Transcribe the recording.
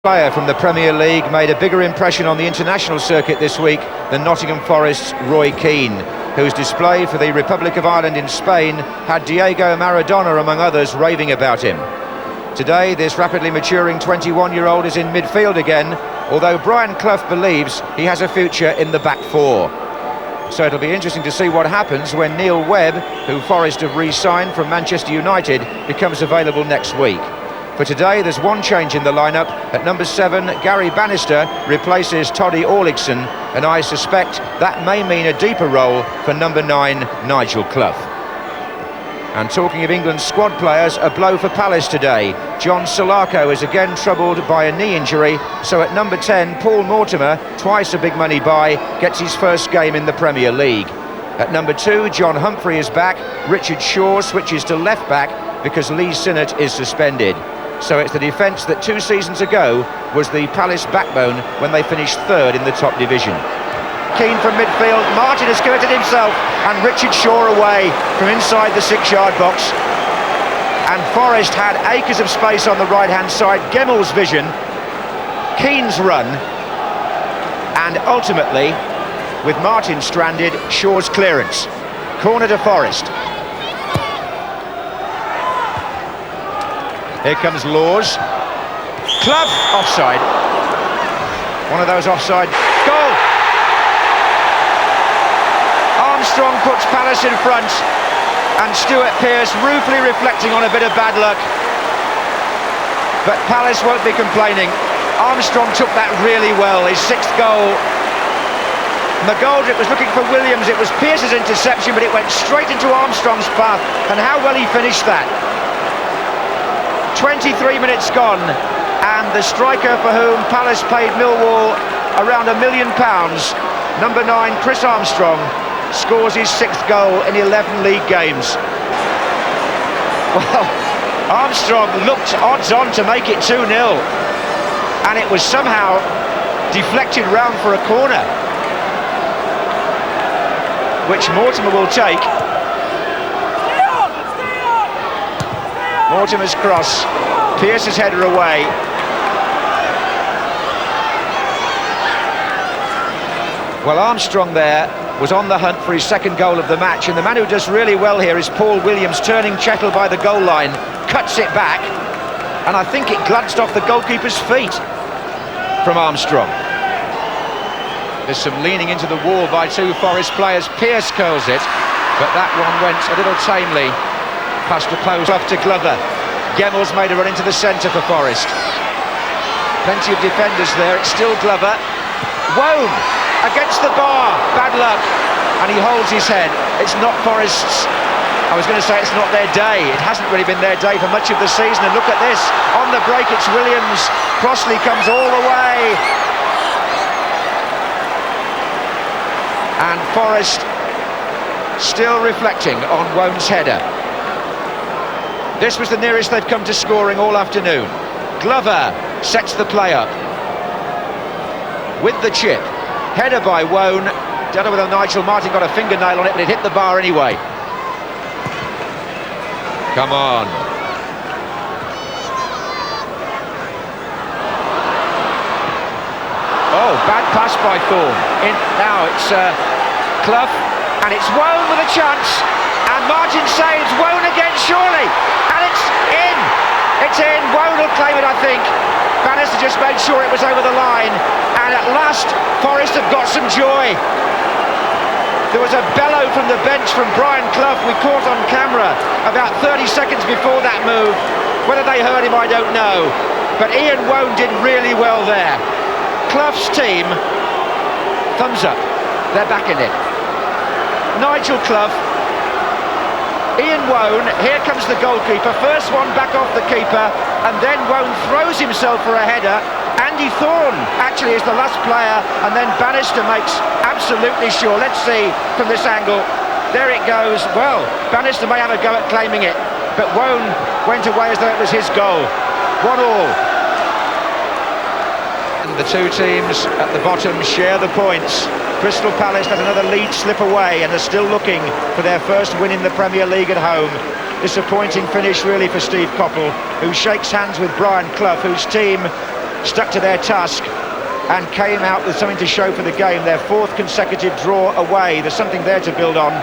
Player from the Premier League made a bigger impression on the international circuit this week than Nottingham Forest's Roy Keane, whose display for the Republic of Ireland in Spain had Diego Maradona, among others, raving about him. Today, this rapidly maturing 21-year-old is in midfield again, although Brian Clough believes he has a future in the back four. So it'll be interesting to see what happens when Neil Webb, who Forest have re-signed from Manchester United, becomes available next week. For today, there's one change in the lineup. At number 7, Gary Bannister replaces Toddy Orlickson, and I suspect that may mean a deeper role for number 9, Nigel Clough. And talking of England's squad players, a blow for Palace today. John Solako is again troubled by a knee injury, so at number 10, Paul Mortimer, twice a big money buy, gets his first game in the Premier League. At number 2, John Humphrey is back. Richard Shaw switches to left back because Lee Sinnott is suspended. So it's the defence that 2 seasons ago was the Palace backbone when they finished 3rd in the top division. Keane from midfield, Martin has committed himself, and Richard Shaw away from inside the 6-yard box. And Forest had acres of space on the right-hand side. Gemmel's vision, Keane's run, and ultimately, with Martin stranded, Shaw's clearance. Corner to Forest. Here comes Laws. Clough, offside. One of those offside. Goal! Armstrong puts Palace in front, and Stuart Pearce ruefully reflecting on a bit of bad luck. But Palace won't be complaining. Armstrong took that really well, his 6th goal. McGoldrick was looking for Williams, it was Pearce's interception, but it went straight into Armstrong's path, and how well he finished that. 23 minutes gone, and the striker for whom Palace paid Millwall around £1 million, number 9, Chris Armstrong, scores his 6th goal in 11 league games. Well, Armstrong looked odds-on to make it 2-0, and it was somehow deflected round for a corner, which Mortimer will take. Mortimer's cross, Pearce's header away. Well, Armstrong there was on the hunt for his 2nd goal of the match, and the man who does really well here is Paul Williams, turning Chettle by the goal line, cuts it back, and I think it glanced off the goalkeeper's feet from Armstrong. There's some leaning into the wall by 2 Forest players. Pearce curls it, but that one went a little tamely past the post. Up to Glover. Gemmel's made a run into the centre for Forest. Plenty of defenders there. It's still Glover. Wone against the bar. Bad luck. And he holds his head. It's not Forest's. I was going to say it's not their day. It hasn't really been their day for much of the season. And look at this. On the break, it's Williams. Crossley comes all the way. And Forest still reflecting on Wone's header. This was the nearest they've come to scoring all afternoon. Glover sets the play up with the chip. Header by Wone. Don't know whether Nigel Martin got a fingernail on it, but it hit the bar anyway. Come on. Oh, bad pass by Thorne. Now it's Clough, and it's Wone with a chance. And Martin saves. Wone again, surely. And it's in. It's in. Wone will claim it, I think. Bannister just made sure it was over the line. And at last, Forest have got some joy. There was a bellow from the bench from Brian Clough. We caught on camera about 30 seconds before that move. Whether they heard him, I don't know. But Ian Wone did really well there. Clough's team, thumbs up. They're back in it. Nigel Clough. Ian Wone, here comes the goalkeeper, first one back off the keeper, and then Wone throws himself for a header. Andy Thorne actually is the last player, and then Bannister makes absolutely sure. Let's see from this angle. There it goes. Well, Bannister may have a go at claiming it, but Wone went away as though it was his goal. 1-1. And the 2 teams at the bottom share the points. Crystal Palace let another lead slip away and are still looking for their first win in the Premier League at home. Disappointing finish really for Steve Coppell, who shakes hands with Brian Clough, whose team stuck to their task and came out with something to show for the game. Their fourth consecutive draw away. There's something there to build on.